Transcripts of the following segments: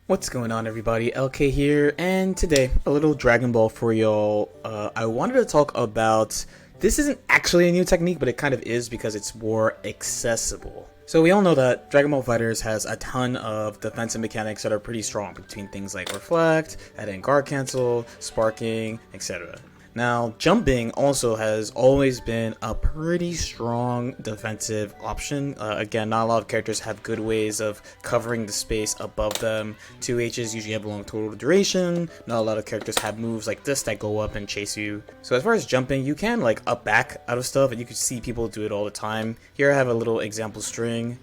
What's going on, everybody? LK here, and today a little Dragon Ball for y'all. I wanted to talk about, this isn't actually a new technique, but it kind of is because it's more accessible. So we all know that Dragon Ball FighterZ has a ton of defensive mechanics that are pretty strong, between things like Reflect, adding guard cancel, sparking, etc. Now, jumping also has always been a pretty strong defensive option. Again, not a lot of characters have good ways of covering the space above them. 2Hs usually have a long total duration. Not a lot of characters have moves like this that go up and chase you. So as far as jumping, you can like up back out of stuff, and you can see people do it all the time. Here I have a little example string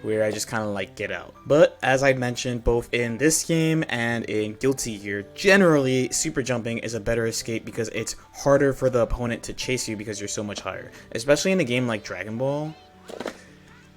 where I just kind of like get out. But as I mentioned, both in this game and in Guilty Gear, generally super jumping is a better escape because it's harder for the opponent to chase you because you're so much higher. Especially in a game like Dragon Ball,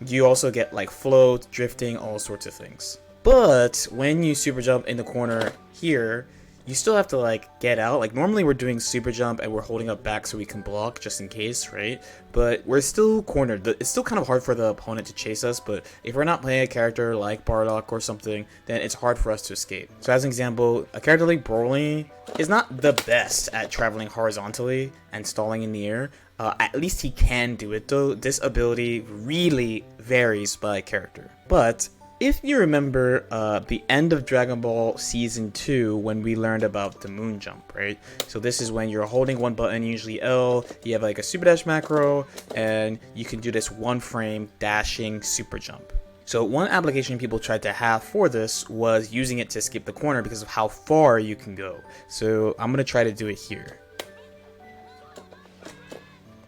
you also get like float, drifting, all sorts of things. But when you super jump in the corner here, you still have to like get out. Like normally we're doing super jump and we're holding up back so we can block just in case, right? But we're still cornered. It's still kind of hard for the opponent to chase us, but if we're not playing a character like Bardock or something, then it's hard for us to escape. So as an example, a character like Broly is not the best at traveling horizontally and stalling in the air. At least he can do it though. This ability really varies by character. But if you remember the end of Dragon Ball Season 2 when we learned about the moon jump, right? So this is when you're holding one button, usually L, you have like a super dash macro, and you can do this one frame dashing super jump. So one application people tried to have for this was using it to skip the corner because of how far you can go. So I'm going to try to do it here.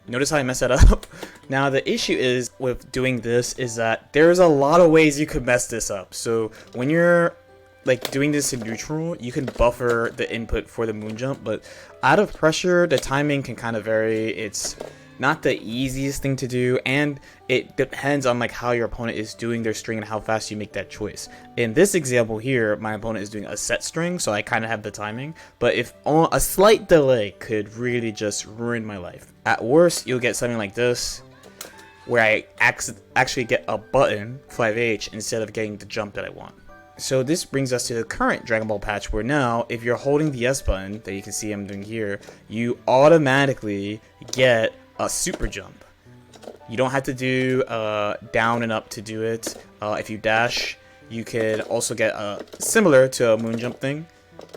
Notice how I messed that up? Now the issue is with doing this is that there's a lot of ways you could mess this up. So when you're like doing this in neutral, you can buffer the input for the moon jump, but out of pressure, the timing can kind of vary. It's not the easiest thing to do, and it depends on like how your opponent is doing their string and how fast you make that choice. In this example here, my opponent is doing a set string, so I kind of have the timing, but if a slight delay could really just ruin my life. At worst, you'll get something like this, where I actually get a button, 5H, instead of getting the jump that I want. So this brings us to the current Dragon Ball patch, where now, if you're holding the S button, that you can see I'm doing here, you automatically get a super jump. You don't have to do down and up to do it. If you dash, you could also get similar to a moon jump thing.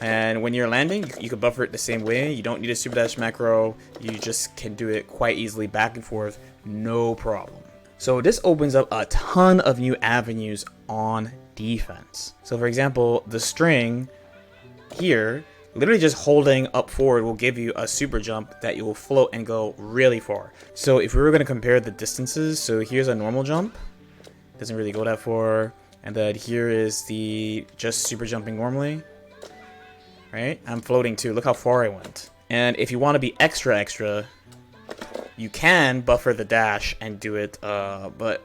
And when you're landing, you can buffer it the same way. You don't need a super dash macro. You just can do it quite easily back and forth, no problem. So this opens up a ton of new avenues on defense. So for example, the string here, literally just holding up forward will give you a super jump that you will float and go really far. So if we were going to compare the distances, so here's a normal jump, doesn't really go that far, and then here is the just super jumping normally, right? I'm floating too, look how far I went. And if you want to be extra, you can buffer the dash and do it, but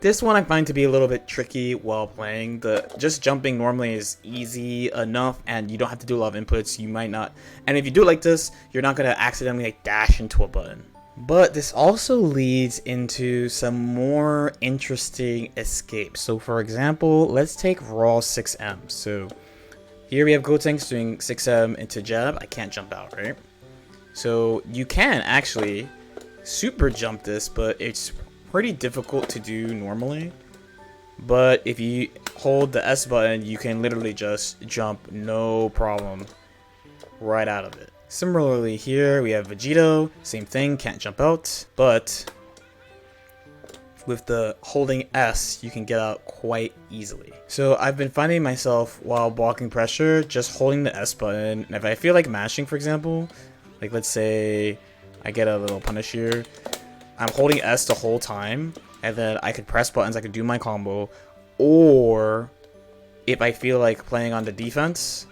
this one I find to be a little bit tricky while playing. Just jumping normally is easy enough, and you don't have to do a lot of inputs. You might not, and if you do it like this, you're not gonna accidentally like dash into a button. But this also leads into some more interesting escapes. So for example, let's take raw 6M. So here we have Gotenks doing 6M into jab. I can't jump out, right? So you can actually super jump this, but it's pretty difficult to do normally. But if you hold the S button, you can literally just jump no problem right out of it. Similarly here we have Vegito, same thing, can't jump out, but with the holding S you can get out quite easily. So I've been finding myself while blocking pressure just holding the S button, and if I feel like mashing, for example, like let's say I get a little punish here, I'm holding S the whole time, and then I could press buttons, I could do my combo, or if I feel like playing on the defense,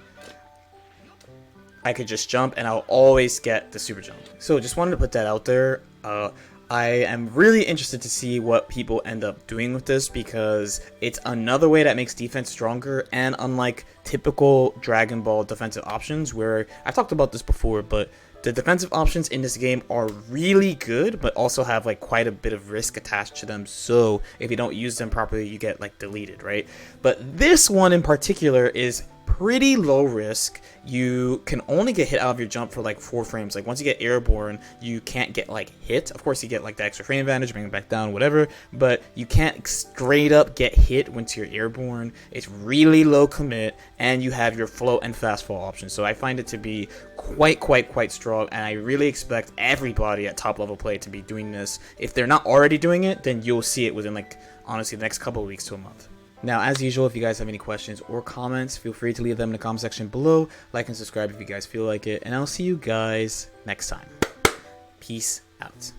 I could just jump and I'll always get the super jump. So just wanted to put that out there. I am really interested to see what people end up doing with this, because it's another way that makes defense stronger, and unlike typical Dragon Ball defensive options, where I talked about this before, but The defensive options in this game are really good, but also have like quite a bit of risk attached to them. So if you don't use them properly, you get like deleted, right? But this one in particular is pretty low risk. You can only get hit out of your jump for like 4 frames. Like once you get airborne, you can't get like hit. Of course, you get like the extra frame advantage, bring it back down, whatever. But you can't straight up get hit once you're airborne. It's really low commit, and you have your float and fast fall options. So I find it to be quite strong, and I really expect everybody at top level play to be doing this. If they're not already doing it, then you'll see it within like honestly the next couple of weeks to a month. Now, as usual, if you guys have any questions or comments, feel free to leave them in the comment section below. Like and subscribe if you guys feel like it, and I'll see you guys next time. Peace out.